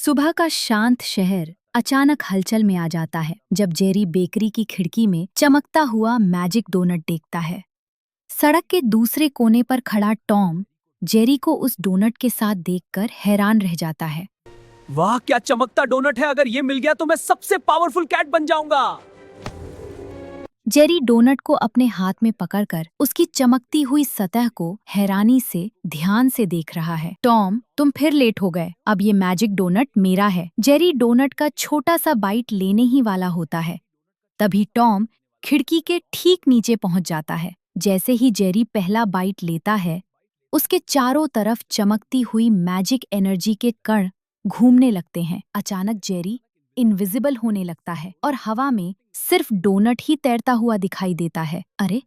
सुबह का शांत शहर अचानक हलचल में आ जाता है जब जेरी बेकरी की खिड़की में चमकता हुआ मैजिक डोनट देखता है। सड़क के दूसरे कोने पर खड़ा टॉम जेरी को उस डोनट के साथ देखकर हैरान रह जाता है। वाह, क्या चमकता डोनट है। अगर ये मिल गया तो मैं सबसे पावरफुल कैट बन जाऊंगा। जेरी डोनट को अपने हाथ में पकड़कर उसकी चमकती हुई सतह को हैरानी से ध्यान से देख रहा है। टॉम, तुम फिर लेट हो गए। अब ये मैजिक डोनट मेरा है। जेरी डोनट का छोटा सा बाइट लेने ही वाला होता है, तभी टॉम खिड़की के ठीक नीचे पहुंच जाता है। जैसे ही जेरी पहला बाइट लेता है, उसके चारों तरफ चमकती हुई मैजिक एनर्जी के कण घूमने लगते हैं। अचानक जेरी इनविजिबल होने लगता है और हवा में सिर्फ डोनट ही तैरता हुआ दिखाई देता है। अरे,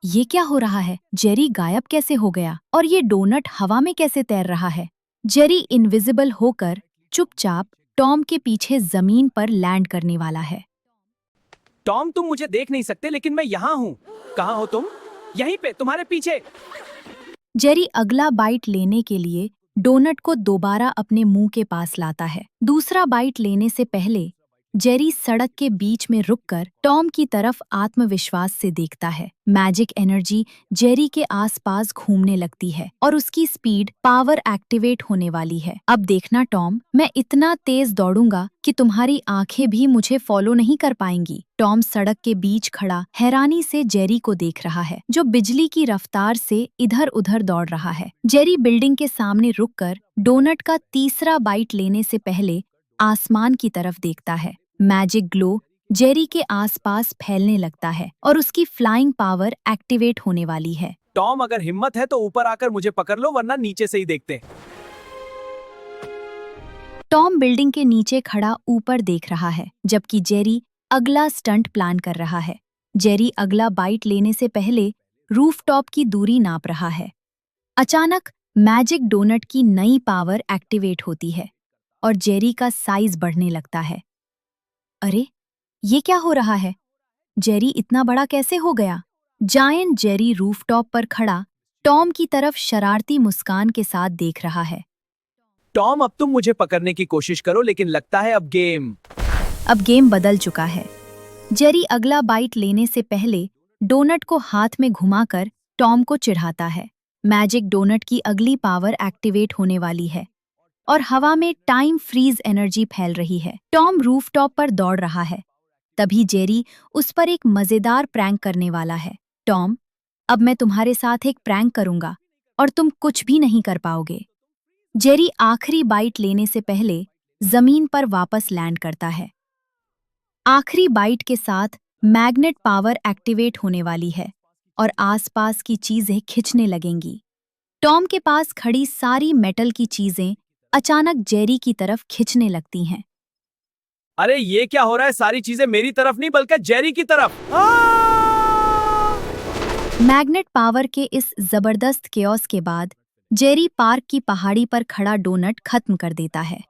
ये क्या हो रहा है? जेरी गायब कैसे हो गया और ये डोनट हवा में कैसे तैर रहा है? जेरी इनविजिबल होकर चुपचाप टॉम के पीछे जमीन पर लैंड करने वाला है। टॉम, तुम मुझे देख नहीं सकते लेकिन मैं यहाँ हूँ। कहाँ हो तुम? यहीं पे, तुम्हारे पीछे। जेरी अगला बाइट लेने के लिए डोनट को दोबारा अपने मुंह के पास लाता है। दूसरा बाइट लेने से पहले जेरी सड़क के बीच में रुककर टॉम की तरफ आत्मविश्वास से देखता है। मैजिक एनर्जी जेरी के आसपास घूमने लगती है और उसकी स्पीड पावर एक्टिवेट होने वाली है। अब देखना टॉम, मैं इतना तेज दौड़ूंगा कि तुम्हारी आंखें भी मुझे फॉलो नहीं कर पाएंगी। टॉम सड़क के बीच खड़ा हैरानी से जेरी को देख रहा है, जो बिजली की रफ्तार से इधर उधर दौड़ रहा है। जेरी बिल्डिंग के सामने रुककर डोनट का तीसरा बाइट लेने से पहले आसमान की तरफ देखता है। मैजिक ग्लो जेरी के आसपास फैलने लगता है और उसकी फ्लाइंग पावर एक्टिवेट होने वाली है। टॉम, अगर हिम्मत है तो ऊपर आकर मुझे पकड़ लो, वरना नीचे से ही देखते। टॉम बिल्डिंग के नीचे खड़ा ऊपर देख रहा है, जबकि जेरी अगला स्टंट प्लान कर रहा है। जेरी अगला बाइट लेने से पहले रूफटॉप की दूरी नाप रहा है। अचानक मैजिक डोनट की नई पावर एक्टिवेट होती है और जेरी का साइज बढ़ने लगता है। अरे, ये क्या हो रहा है? जेरी इतना बड़ा कैसे हो गया? जायंट जेरी रूफटॉप पर खड़ा टॉम की तरफ शरारती मुस्कान के साथ देख रहा है। टॉम, अब तुम मुझे पकड़ने की कोशिश करो, लेकिन लगता है अब गेम बदल चुका है। जेरी अगला बाइट लेने से पहले डोनट को हाथ में घुमाकर टॉम को चिढ़ाता है। मैजिक डोनट की अगली पावर एक्टिवेट होने वाली है और हवा में टाइम फ्रीज एनर्जी फैल रही है। टॉम रूफटॉप पर दौड़ रहा है, तभी जेरी उस पर एक मजेदार प्रैंक करने वाला है। टॉम, अब मैं तुम्हारे साथ एक प्रैंक करूंगा और तुम कुछ भी नहीं कर पाओगे। जेरी आखिरी बाइट लेने से पहले जमीन पर वापस लैंड करता है। आखिरी बाइट के साथ मैग्नेट पावर एक्टिवेट होने वाली है और आसपास की चीजें खिंचने लगेंगी। टॉम के पास खड़ी सारी मेटल की चीजें अचानक जेरी की तरफ खिंचने लगती हैं। अरे, ये क्या हो रहा है? सारी चीजें मेरी तरफ नहीं बल्कि जेरी की तरफ। मैग्नेट पावर के इस जबरदस्त केओस के बाद जेरी पार्क की पहाड़ी पर खड़ा डोनट खत्म कर देता है।